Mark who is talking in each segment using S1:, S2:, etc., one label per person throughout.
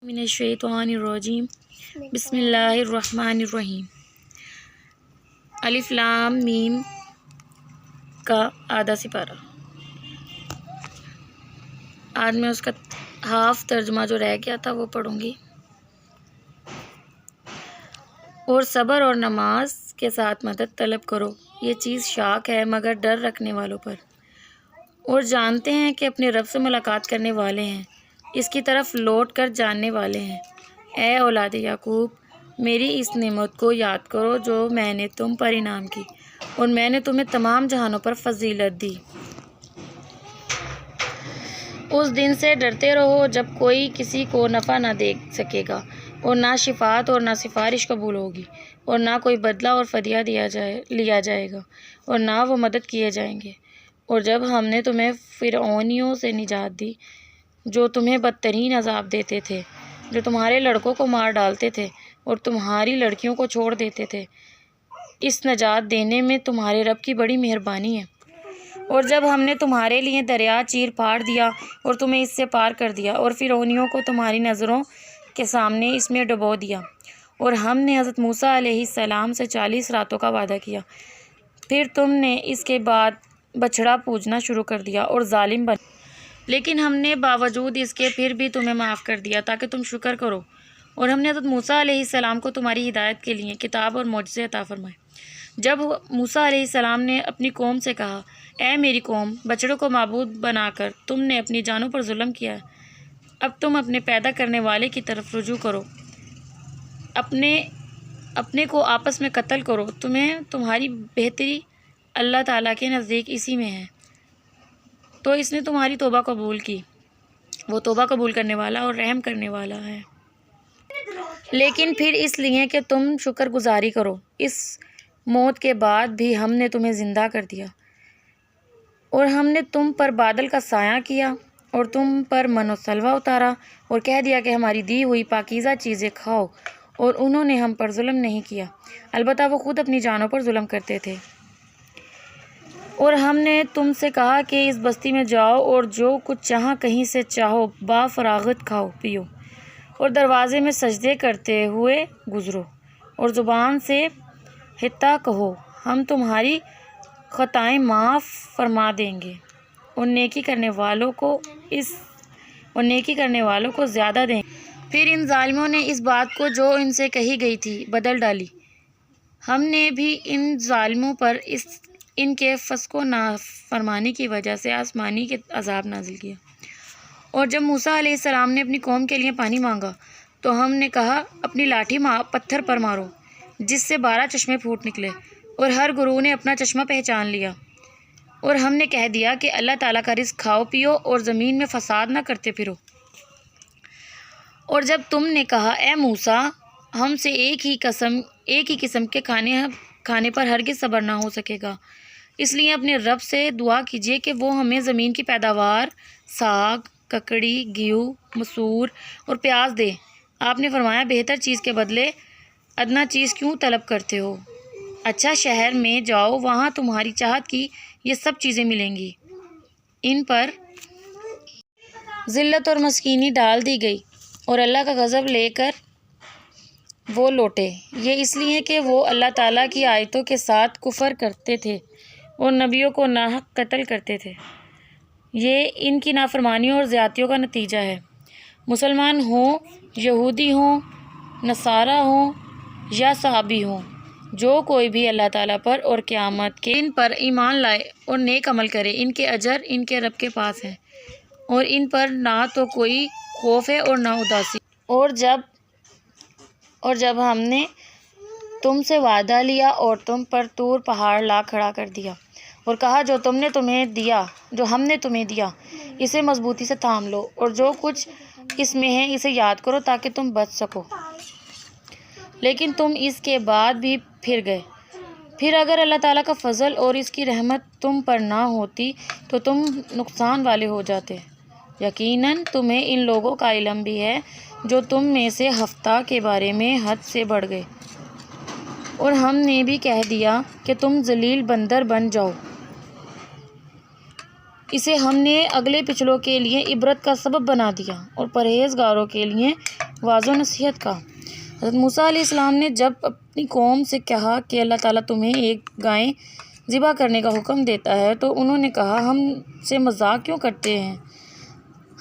S1: من الشیطان الرجیم بسم اللہ الرحمن الرحیم الف لام میم کا آدھا سپارہ۔ آج میں اس کا ہاف ترجمہ جو رہ گیا تھا وہ پڑھوں گی۔ اور صبر اور نماز کے ساتھ مدد طلب کرو، یہ چیز شاک ہے مگر ڈر رکھنے والوں پر، اور جانتے ہیں کہ اپنے رب سے ملاقات کرنے والے ہیں، اس کی طرف لوٹ کر جاننے والے ہیں۔ اے اولاد یعقوب، میری اس نعمت کو یاد کرو جو میں نے تم پر انعام کی، اور میں نے تمہیں تمام جہانوں پر فضیلت دی۔ اس دن سے ڈرتے رہو جب کوئی کسی کو نفع نہ دے سکے گا، اور نہ شفاعت اور نہ سفارش قبول ہوگی، اور نہ کوئی بدلہ اور فدیہ لیا جائے گا، اور نہ وہ مدد کیے جائیں گے۔ اور جب ہم نے تمہیں فرعونیوں سے نجات دی جو تمہیں بدترین عذاب دیتے تھے، جو تمہارے لڑکوں کو مار ڈالتے تھے اور تمہاری لڑکیوں کو چھوڑ دیتے تھے، اس نجات دینے میں تمہارے رب کی بڑی مہربانی ہے۔ اور جب ہم نے تمہارے لیے دریا چیر پھاڑ دیا اور تمہیں اس سے پار کر دیا، اور فرعونیوں کو تمہاری نظروں کے سامنے اس میں ڈبو دیا، اور ہم نے حضرت موسیٰ علیہ السلام سے 40 راتوں کا وعدہ کیا، پھر تم نے اس کے بعد بچھڑا پوجنا شروع کر دیا اور ظالم بن، لیکن ہم نے باوجود اس کے پھر بھی تمہیں معاف کر دیا تاکہ تم شکر کرو۔ اور ہم نے حضرت موسیٰ علیہ السلام کو تمہاری ہدایت کے لیے کتاب اور معجزے عطا فرمائے۔ جب موسیٰ علیہ السلام نے اپنی قوم سے کہا، اے میری قوم، بچڑوں کو معبود بنا کر تم نے اپنی جانوں پر ظلم کیا ہے، اب تم اپنے پیدا کرنے والے کی طرف رجوع کرو، اپنے کو آپس میں قتل کرو، تمہاری بہتری اللہ تعالیٰ کے نزدیک اسی میں ہے، تو اس نے تمہاری توبہ قبول کی، وہ توبہ قبول کرنے والا اور رحم کرنے والا ہے۔ لیکن پھر اس لیے کہ تم شکر گزاری کرو، اس موت کے بعد بھی ہم نے تمہیں زندہ کر دیا، اور ہم نے تم پر بادل کا سایہ کیا، اور تم پر من و سلوہ اتارا، اور کہہ دیا کہ ہماری دی ہوئی پاکیزہ چیزیں کھاؤ، اور انہوں نے ہم پر ظلم نہیں کیا، البتہ وہ خود اپنی جانوں پر ظلم کرتے تھے۔ اور ہم نے تم سے کہا کہ اس بستی میں جاؤ اور جو کچھ جہاں کہیں سے چاہو با فراغت کھاؤ پیو، اور دروازے میں سجدے کرتے ہوئے گزرو، اور زبان سے حتیٰ کہو ہم تمہاری خطائیں معاف فرما دیں گے، اور نیکی کرنے والوں کو زیادہ دیں گے۔ پھر ان ظالموں نے اس بات کو جو ان سے کہی گئی تھی بدل ڈالی، ہم نے بھی ان ظالموں پر ان کے فسق و نافرمانی کی وجہ سے آسمانی کے عذاب نازل کیا۔ اور جب موسیٰ علیہ السلام نے اپنی قوم کے لیے پانی مانگا تو ہم نے کہا، اپنی لاٹھی پتھر پر مارو جس سے 12 چشمے پھوٹ نکلے، اور ہر گروہ نے اپنا چشمہ پہچان لیا۔ اور ہم نے کہہ دیا کہ اللہ تعالیٰ کا رزق کھاؤ پیو اور زمین میں فساد نہ کرتے پھرو۔ اور جب تم نے کہا، اے موسیٰ، ہم سے ایک ہی قسم کے کھانے پر ہرگز صبر نہ ہو سکے گا، اس لیے اپنے رب سے دعا کیجیے کہ وہ ہمیں زمین کی پیداوار، ساگ، ککڑی، گیہوں، مسور اور پیاز دے۔ آپ نے فرمایا، بہتر چیز کے بدلے ادنیٰ چیز کیوں طلب کرتے ہو؟ اچھا شہر میں جاؤ، وہاں تمہاری چاہت کی یہ سب چیزیں ملیں گی۔ ان پر ذلت اور مسکینی ڈال دی گئی، اور اللہ کا غضب لے کر وہ لوٹے، یہ اس لیے کہ وہ اللہ تعالیٰ کی آیتوں کے ساتھ کفر کرتے تھے اور نبیوں کو ناحق قتل کرتے تھے۔ یہ ان کی نافرمانیوں اور زیادتیوں کا نتیجہ ہے۔ مسلمان ہوں، یہودی ہوں، نصارہ ہوں یا صحابی ہوں، جو کوئی بھی اللہ تعالیٰ پر اور قیامت کے دن پر ایمان لائے اور نیک عمل کرے، ان کے اجر ان کے رب کے پاس ہے، اور ان پر نہ تو کوئی خوف ہے اور نہ اداسی۔ اور جب ہم نے تم سے وعدہ لیا اور تم پر طور پہاڑ لا کھڑا کر دیا، اور کہا جو ہم نے تمہیں دیا اسے مضبوطی سے تھام لو، اور جو کچھ اس میں ہے اسے یاد کرو تاکہ تم بچ سکو، لیکن تم اس کے بعد بھی پھر گئے۔ پھر اگر اللہ تعالیٰ کا فضل اور اس کی رحمت تم پر نہ ہوتی تو تم نقصان والے ہو جاتے۔ یقیناً تمہیں ان لوگوں کا علم بھی ہے جو تم میں سے ہفتہ کے بارے میں حد سے بڑھ گئے، اور ہم نے بھی کہہ دیا کہ تم ذلیل بندر بن جاؤ۔ اسے ہم نے اگلے پچھلوں کے لیے عبرت کا سبب بنا دیا، اور پرہیزگاروں کے لیے واضح نصیحت کا۔ حضرت موسیٰ علیہ السلام نے جب اپنی قوم سے کہا کہ اللہ تعالیٰ تمہیں ایک گائے ذبح کرنے کا حکم دیتا ہے تو انہوں نے کہا ہم سے مذاق کیوں کرتے ہیں؟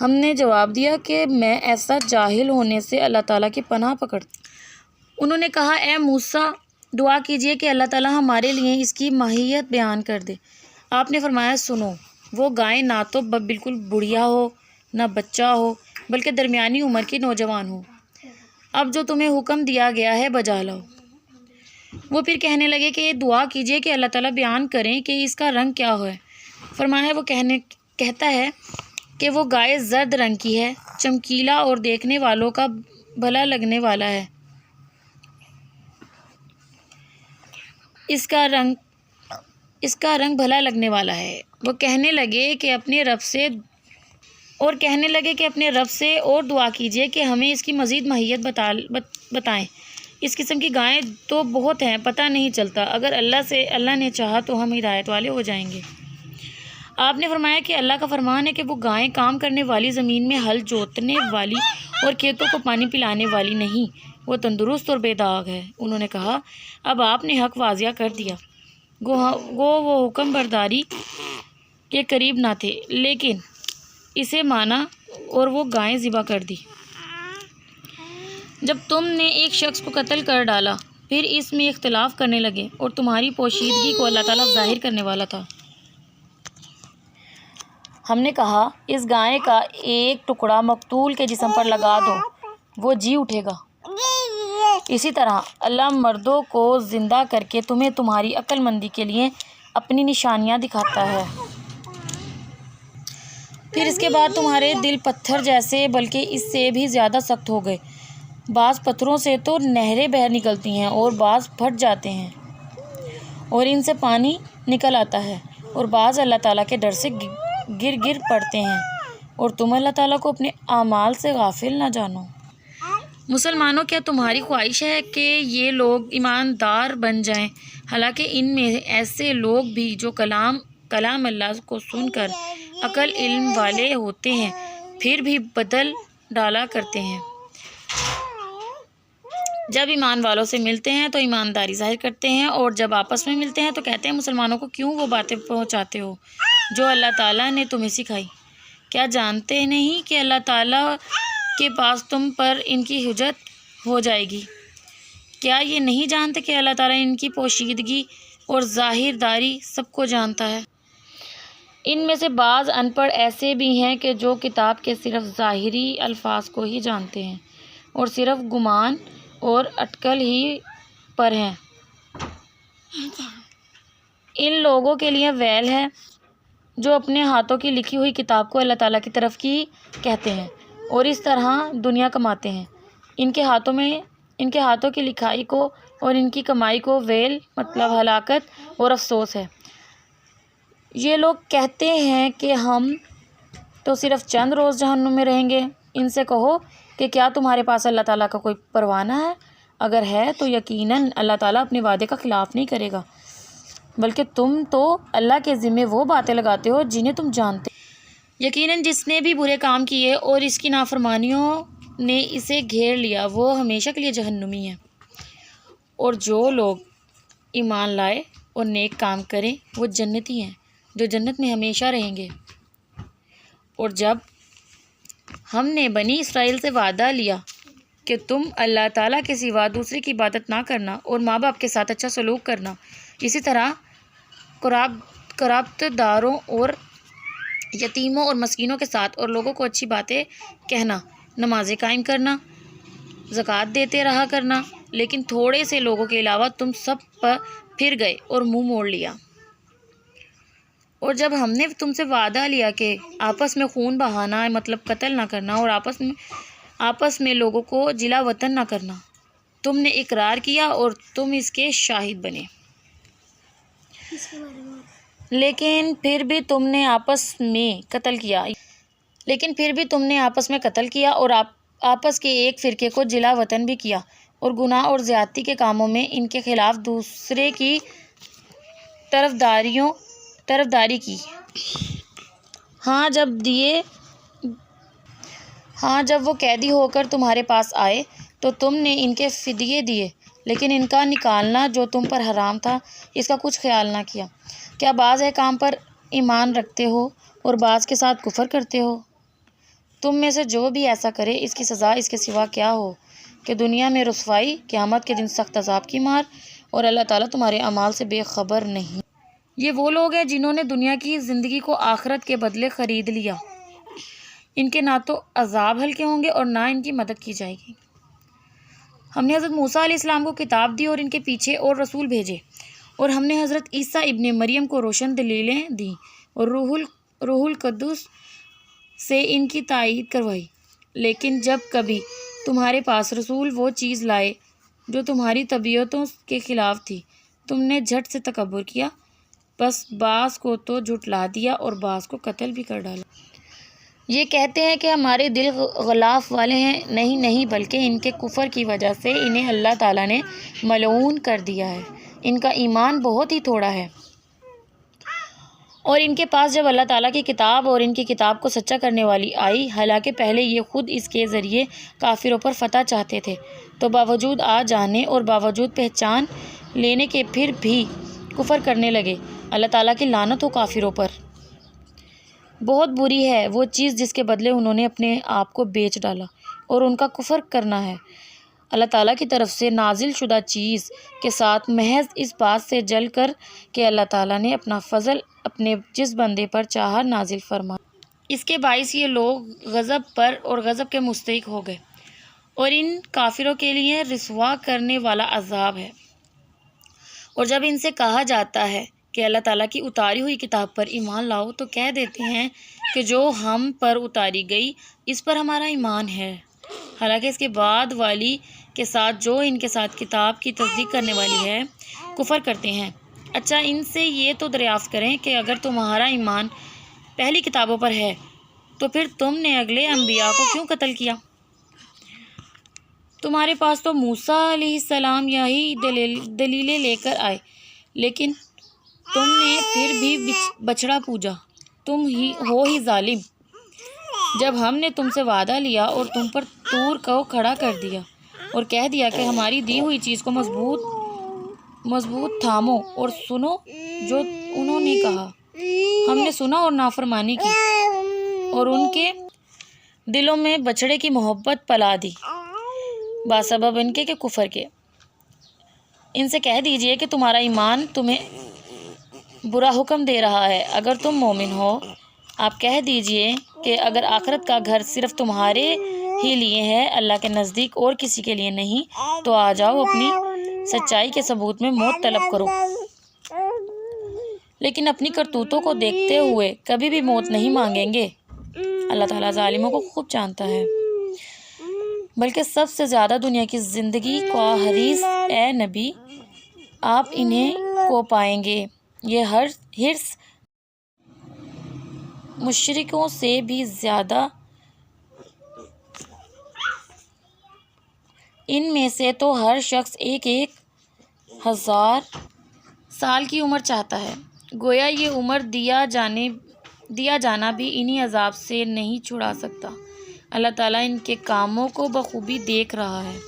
S1: ہم نے جواب دیا کہ میں ایسا جاہل ہونے سے اللہ تعالیٰ کی پناہ پکڑتا۔ انہوں نے کہا اے موسیٰ دعا کیجئے کہ اللہ تعالیٰ ہمارے لیے اس کی ماہیت بیان کر دے۔ آپ نے فرمایا سنو، وہ گائے نہ تو بالکل بڑھیا ہو نہ بچہ ہو بلکہ درمیانی عمر کی نوجوان ہو۔ اب جو تمہیں حکم دیا گیا ہے بجا لاؤ۔ وہ پھر کہنے لگے کہ دعا کیجئے کہ اللہ تعالیٰ بیان کریں کہ اس کا رنگ کیا ہے۔ فرمایا وہ کہتا ہے کہ وہ گائے زرد رنگ کی ہے، چمکیلا اور دیکھنے والوں کا بھلا لگنے والا ہے۔ اس کا رنگ بھلا لگنے والا ہے۔ وہ کہنے لگے کہ اپنے رب سے اور دعا کیجئے کہ ہمیں اس کی مزید ماہیت بتائیں۔ اس قسم کی گائیں تو بہت ہیں، پتہ نہیں چلتا، اگر اللہ نے چاہا تو ہم ہدایت والے ہو جائیں گے۔ آپ نے فرمایا کہ اللہ کا فرمان ہے کہ وہ گائیں کام کرنے والی، زمین میں ہل جوتنے والی اور کھیتوں کو پانی پلانے والی نہیں، وہ تندرست اور بے داغ ہے۔ انہوں نے کہا اب آپ نے حق واضح کر دیا۔ وہ حکم برداری کے قریب نہ تھے لیکن اسے مانا اور وہ گائیں ذبح کر دی۔ جب تم نے ایک شخص کو قتل کر ڈالا پھر اس میں اختلاف کرنے لگے اور تمہاری پوشیدگی کو اللہ تعالیٰ ظاہر کرنے والا تھا۔ ہم نے کہا اس گائے کا ایک ٹکڑا مقتول کے جسم پر لگا دو، وہ جی اٹھے گا۔ اسی طرح اللہ مردوں کو زندہ کر کے تمہیں تمہاری عقل مندی کے لیے اپنی نشانیاں دکھاتا ہے۔ پھر اس کے بعد تمہارے دل پتھر جیسے بلکہ اس سے بھی زیادہ سخت ہو گئے۔ بعض پتھروں سے تو نہریں بہہ نکلتی ہیں اور بعض پھٹ جاتے ہیں اور ان سے پانی نکل آتا ہے، اور بعض اللہ تعالیٰ کے ڈر سے گر پڑتے ہیں، اور تم اللہ تعالیٰ کو اپنے اعمال سے غافل نہ جانو۔ مسلمانوں کیا تمہاری خواہش ہے کہ یہ لوگ ایماندار بن جائیں، حالانکہ ان میں ایسے لوگ بھی جو کلام اللہ کو سن کر عقل علم والے ہوتے ہیں پھر بھی بدل ڈالا کرتے ہیں۔ جب ایمان والوں سے ملتے ہیں تو ایمانداری ظاہر کرتے ہیں، اور جب آپس میں ملتے ہیں تو کہتے ہیں مسلمانوں کو کیوں وہ باتیں پہنچاتے ہو جو اللہ تعالیٰ نے تمہیں سکھائی؟ کیا جانتے نہیں کہ اللہ تعالیٰ کے پاس تم پر ان کی حجت ہو جائے گی؟ کیا یہ نہیں جانتے کہ اللہ تعالیٰ ان کی پوشیدگی اور ظاہر داری سب کو جانتا ہے؟ ان میں سے بعض ان پڑھ ایسے بھی ہیں کہ جو کتاب کے صرف ظاہری الفاظ کو ہی جانتے ہیں اور صرف گمان اور اٹکل ہی پر ہیں۔ ان لوگوں کے لیے ویل ہے جو اپنے ہاتھوں کی لکھی ہوئی کتاب کو اللہ تعالیٰ کی طرف کی کہتے ہیں اور اس طرح دنیا کماتے ہیں۔ ان کے ہاتھوں کی لکھائی کو اور ان کی کمائی کو ویل مطلب ہلاکت اور افسوس ہے۔ یہ لوگ کہتے ہیں کہ ہم تو صرف چند روز جہنم میں رہیں گے۔ ان سے کہو کہ کیا تمہارے پاس اللہ تعالیٰ کا کوئی پروانہ ہے؟ اگر ہے تو یقیناً اللہ تعالیٰ اپنے وعدے کا خلاف نہیں کرے گا، بلکہ تم تو اللہ کے ذمے وہ باتیں لگاتے ہو جنہیں تم جانتے۔ یقیناً جس نے بھی برے کام کیے اور اس کی نافرمانیوں نے اسے گھیر لیا وہ ہمیشہ کے لیے جہنمی ہے، اور جو لوگ ایمان لائے اور نیک کام کریں وہ جنتی ہیں جو جنت میں ہمیشہ رہیں گے۔ اور جب ہم نے بنی اسرائیل سے وعدہ لیا کہ تم اللہ تعالیٰ کے سوا دوسرے کی عبادت نہ کرنا اور ماں باپ کے ساتھ اچھا سلوک کرنا، اسی طرح قرابت داروں اور یتیموں اور مسکینوں کے ساتھ اور لوگوں کو اچھی باتیں کہنا، نمازیں قائم کرنا، زکوٰۃ دیتے رہا کرنا، لیکن تھوڑے سے لوگوں کے علاوہ تم سب پر پھر گئے اور منہ موڑ لیا۔ اور جب ہم نے تم سے وعدہ لیا کہ آپس میں خون بہانا مطلب قتل نہ کرنا اور آپس میں لوگوں کو جلا وطن نہ کرنا، تم نے اقرار کیا اور تم اس کے شاہد بنے، لیکن پھر بھی تم نے آپس میں قتل کیا اور آپس کے ایک فرقے کو جلا وطن بھی کیا اور گناہ اور زیادتی کے کاموں میں ان کے خلاف دوسرے کی طرفداری کی۔ ہاں ہاں جب وہ قیدی ہو کر تمہارے پاس آئے تو تم نے ان کے فدیے دیے، لیکن ان کا نکالنا جو تم پر حرام تھا اس کا کچھ خیال نہ کیا۔ کیا بعض احکام پر ایمان رکھتے ہو اور بعض کے ساتھ کفر کرتے ہو؟ تم میں سے جو بھی ایسا کرے اس کی سزا اس کے سوا کیا ہو کہ دنیا میں رسوائی، قیامت کے دن سخت عذاب کی مار، اور اللہ تعالیٰ تمہارے اعمال سے بے خبر نہیں۔ یہ وہ لوگ ہیں جنہوں نے دنیا کی زندگی کو آخرت کے بدلے خرید لیا۔ ان کے نہ تو عذاب ہلکے ہوں گے اور نہ ان کی مدد کی جائے گی۔ ہم نے حضرت موسیٰ علیہ السلام کو کتاب دی اور ان کے پیچھے اور رسول بھیجے، اور ہم نے حضرت عیسیٰ ابن مریم کو روشن دلیلیں دیں اور روح القدس سے ان کی تائید کروائی۔ لیکن جب کبھی تمہارے پاس رسول وہ چیز لائے جو تمہاری طبیعتوں کے خلاف تھی، تم نے جھٹ سے تکبر کیا، بس بعض کو تو جھٹلا دیا اور بعض کو قتل بھی کر ڈالا۔ یہ کہتے ہیں کہ ہمارے دل غلاف والے ہیں، نہیں بلکہ ان کے کفر کی وجہ سے انہیں اللہ تعالیٰ نے ملعون کر دیا ہے۔ ان کا ایمان بہت ہی تھوڑا ہے، اور ان کے پاس جب اللہ تعالیٰ کی کتاب اور ان کی کتاب کو سچا کرنے والی آئی، حالانکہ پہلے یہ خود اس کے ذریعے کافروں پر فتح چاہتے تھے، تو باوجود آ جانے اور باوجود پہچان لینے کے پھر بھی کفر کرنے لگے۔ اللہ تعالیٰ کی لعنت ہو کافروں پر۔ بہت بری ہے وہ چیز جس کے بدلے انہوں نے اپنے آپ کو بیچ ڈالا، اور ان کا کفر کرنا ہے اللہ تعالیٰ کی طرف سے نازل شدہ چیز کے ساتھ محض اس بات سے جل کر کہ اللہ تعالیٰ نے اپنا فضل اپنے جس بندے پر چاہا نازل فرمایا۔ اس کے باعث یہ لوگ غضب پر اور غضب کے مستحق ہو گئے، اور ان کافروں کے لیے رسوا کرنے والا عذاب ہے۔ اور جب ان سے کہا جاتا ہے کہ اللہ تعالیٰ کی اتاری ہوئی کتاب پر ایمان لاؤ تو کہہ دیتے ہیں کہ جو ہم پر اتاری گئی اس پر ہمارا ایمان ہے، حالانکہ اس کے بعد والی کے ساتھ جو ان کے ساتھ کتاب کی تصدیق کرنے والی ہے کفر کرتے ہیں۔ اچھا ان سے یہ تو دریافت کریں کہ اگر تمہارا ایمان پہلی کتابوں پر ہے تو پھر تم نے اگلے انبیاء کو کیوں قتل کیا؟ تمہارے پاس تو موسیٰ علیہ السلام یہی دلیلیں لے کر آئے، لیکن تم نے پھر بھی بچڑا پوجا، تم ہو ہی ظالم۔ جب ہم نے تم سے وعدہ لیا اور تم پر طور کو کھڑا کر دیا اور کہہ دیا کہ ہماری دی ہوئی چیز کو مضبوط تھامو اور سنو جو انہوں نے کہا، ہم نے سنا اور نافرمانی کی اور ان کے دلوں میں بچڑے کی محبت پلا دی باسبب ان کے کفر کے۔ ان سے کہہ دیجئے کہ تمہارا ایمان تمہیں برا حکم دے رہا ہے اگر تم مومن ہو۔ آپ کہہ دیجئے کہ اگر آخرت کا گھر صرف تمہارے ہی لیے ہے، اللہ کے نزدیک اور کسی کے لیے نہیں، تو آ جاؤ اپنی سچائی کے ثبوت میں موت طلب کرو، لیکن اپنی کرتوتوں کو دیکھتے ہوئے کبھی بھی موت نہیں مانگیں گے۔ اللہ تعالیٰ ظالموں کو خوب جانتا ہے، بلکہ سب سے زیادہ دنیا کی زندگی کا حریص اے نبی آپ انہیں کو پائیں گے۔ یہ حرص مشرکوں سے بھی زیادہ، ان میں سے تو ہر شخص 1000 سال کی عمر چاہتا ہے، گویا یہ عمر دیا جانا بھی انہی عذاب سے نہیں چھڑا سکتا۔ اللہ تعالیٰ ان کے کاموں کو بخوبی دیکھ رہا ہے۔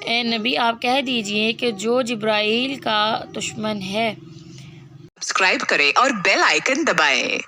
S1: اے نبی آپ کہہ دیجئے کہ جو جبرائیل کا دشمن ہے،
S2: سبسکرائب کریں اور بیل آئیکن دبائیں۔